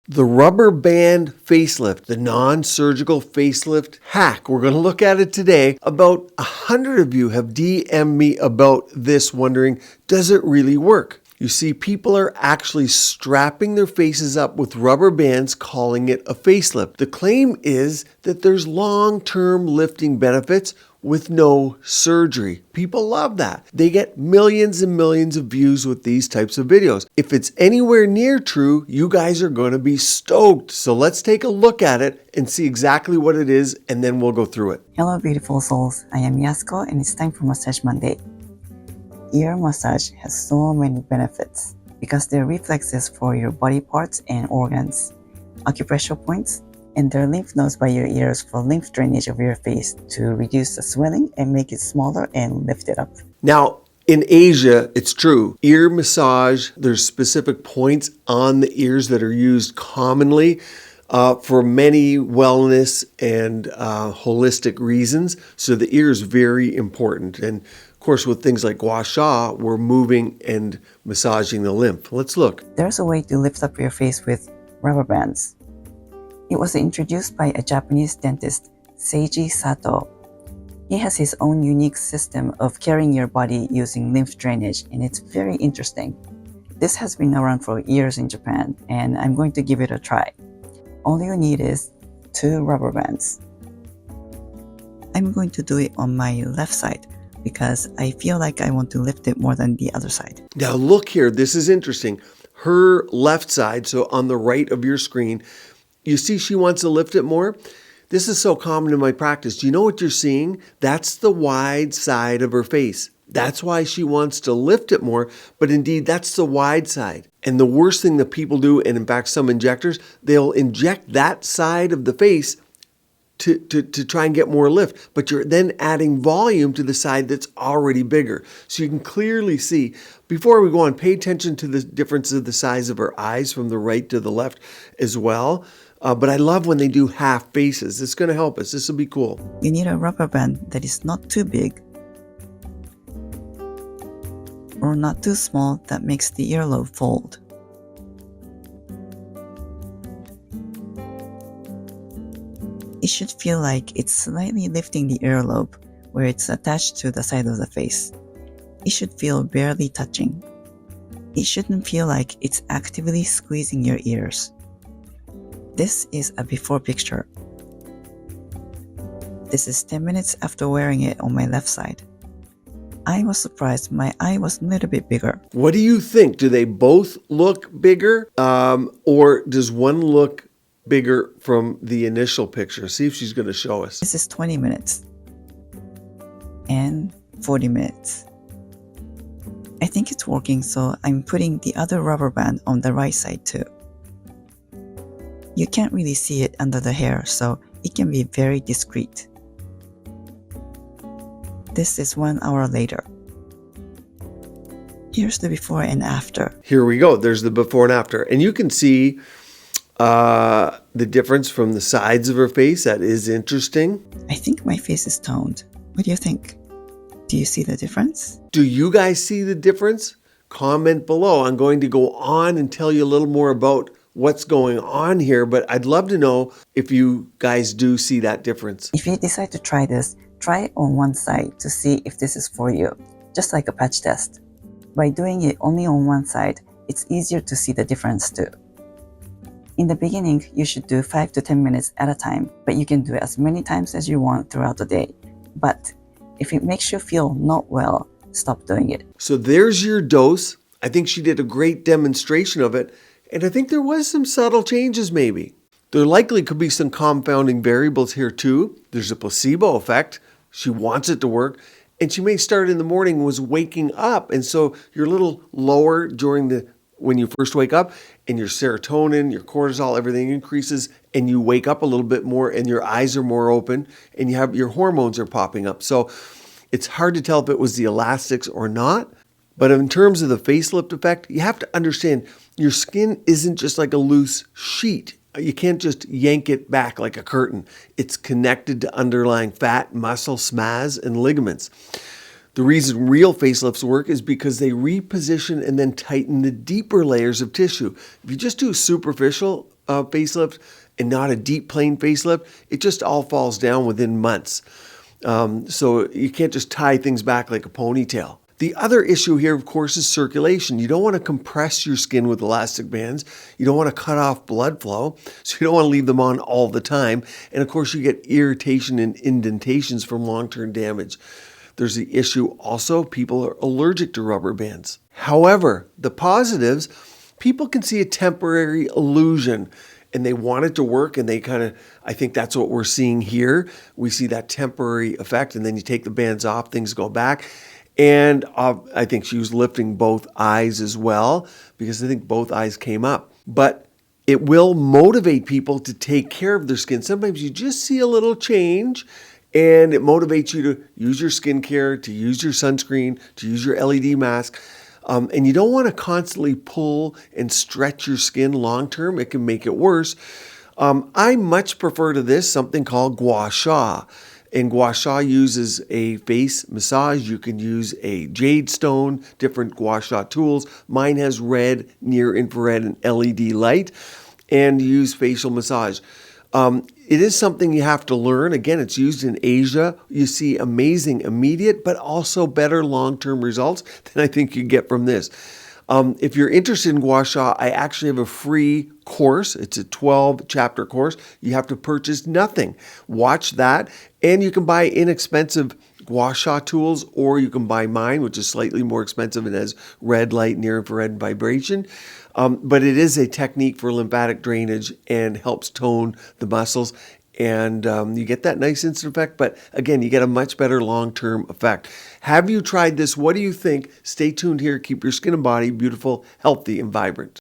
The rubber band facelift, the non-surgical facelift hack. We're going to look at it today. About 100 of you have DM'd me about this, wondering, does it really work? You see, people are actually strapping their faces up with rubber bands, calling it a facelift. The claim is that there's long-term lifting benefits with no surgery. People love that. They get millions and millions of views with these types of videos. If it's anywhere near true, you guys are going to be stoked. So let's take a look at it and see exactly what it is, and then we'll go through it. Hello beautiful souls, I am Yasuko and it's time for Massage Monday. Ear massage has so many benefits because they're reflexes for your body parts and organs, acupressure points, and they're lymph nodes by your ears for lymph drainage of your face to reduce the swelling and make it smaller and lift it up. Now, in Asia, it's true. Ear massage, there's specific points on the ears that are used commonly for many wellness and holistic reasons. So the ear is very important. And of course, with things like Gua Sha, we're moving and massaging the lymph. Let's look. There's a way to lift up your face with rubber bands. It was introduced by a Japanese dentist, Seiji Sato. He has his own unique system of carrying your body using lymph drainage, and it's very interesting. This has been around for years in Japan, and I'm going to give it a try. All you need is 2 rubber bands. I'm going to do it on my left side because I feel like I want to lift it more than the other side. Now look here, this is interesting. Her left side, so on the right of your screen, you see she wants to lift it more? This is so common in my practice. Do you know what you're seeing? That's the wide side of her face. That's why she wants to lift it more, but indeed that's the wide side. And the worst thing that people do, and in fact some injectors, they'll inject that side of the face to try and get more lift, but you're then adding volume to the side that's already bigger. So you can clearly see, before we go on, pay attention to the difference of the size of her eyes from the right to the left as well. But I love when they do half faces. It's going to help us. This will be cool. You need a rubber band that is not too big or not too small that makes the earlobe fold. It should feel like it's slightly lifting the earlobe where it's attached to the side of the face. It should feel barely touching. It shouldn't feel like it's actively squeezing your ears. This is a before picture. This is 10 minutes after wearing it on my left side. I was surprised my eye was a little bit bigger. What do you think? Do they both look bigger or does one look bigger from the initial picture? See if she's going to show us. This is 20 minutes and 40 minutes. I think it's working, so I'm putting the other rubber band on the right side too. You can't really see it under the hair, so it can be very discreet. This is 1 hour later. Here's the before and after. Here we go. There's the before and after. And you can see the difference from the sides of her face. That is interesting. I think my face is toned. What do you think? Do you see the difference? Do you guys see the difference? Comment below. I'm going to go on and tell you a little more about what's going on here, but I'd love to know if you guys do see that difference. If you decide to try this, try it on one side to see if this is for you, just like a patch test. By doing it only on one side, it's easier to see the difference too. In the beginning, you should do 5 to 10 minutes at a time, but you can do it as many times as you want throughout the day. But if it makes you feel not well, stop doing it. So there's your dose. I think she did a great demonstration of it. And I think there was some subtle changes maybe. There likely could be some confounding variables here too. There's a placebo effect. She wants it to work. And she may start in the morning was waking up. And so you're a little lower when you first wake up, and your serotonin, your cortisol, everything increases, and you wake up a little bit more and your eyes are more open and your hormones are popping up. So it's hard to tell if it was the elastics or not. But in terms of the facelift effect, you have to understand your skin isn't just like a loose sheet. You can't just yank it back like a curtain. It's connected to underlying fat, muscle, SMAS, and ligaments. The reason real facelifts work is because they reposition and then tighten the deeper layers of tissue. If you just do superficial, facelift and not a deep plain facelift, it just all falls down within months. So you can't just tie things back like a ponytail. The other issue here, of course, is circulation. You don't want to compress your skin with elastic bands. You don't want to cut off blood flow, so you don't want to leave them on all the time. And of course, you get irritation and indentations from long-term damage. There's the issue also, people are allergic to rubber bands. However, the positives, people can see a temporary illusion and they want it to work, and I think that's what we're seeing here. We see that temporary effect, and then you take the bands off, things go back. And I think she was lifting both eyes as well, because I think both eyes came up. But it will motivate people to take care of their skin. Sometimes you just see a little change, and it motivates you to use your skincare, to use your sunscreen, to use your LED mask. And you don't want to constantly pull and stretch your skin long term. It can make it worse. I much prefer to this something called Gua Sha. And Gua Sha uses a face massage. You can use a jade stone, different Gua Sha tools. Mine has red, near infrared, and LED light, and use facial massage. It is something you have to learn. Again, it's used in Asia. You see amazing immediate, but also better long-term results than I think you get from this. If you're interested in Gua Sha, I actually have a free course. It's a 12-chapter course. You have to purchase nothing. Watch that, and you can buy inexpensive Gua Sha tools, or you can buy mine, which is slightly more expensive and has red light, near infrared, and vibration. But it is a technique for lymphatic drainage and helps tone the muscles. And you get that nice instant effect, but again, you get a much better long-term effect. Have you tried this? What do you think? Stay tuned here. Keep your skin and body beautiful, healthy, and vibrant.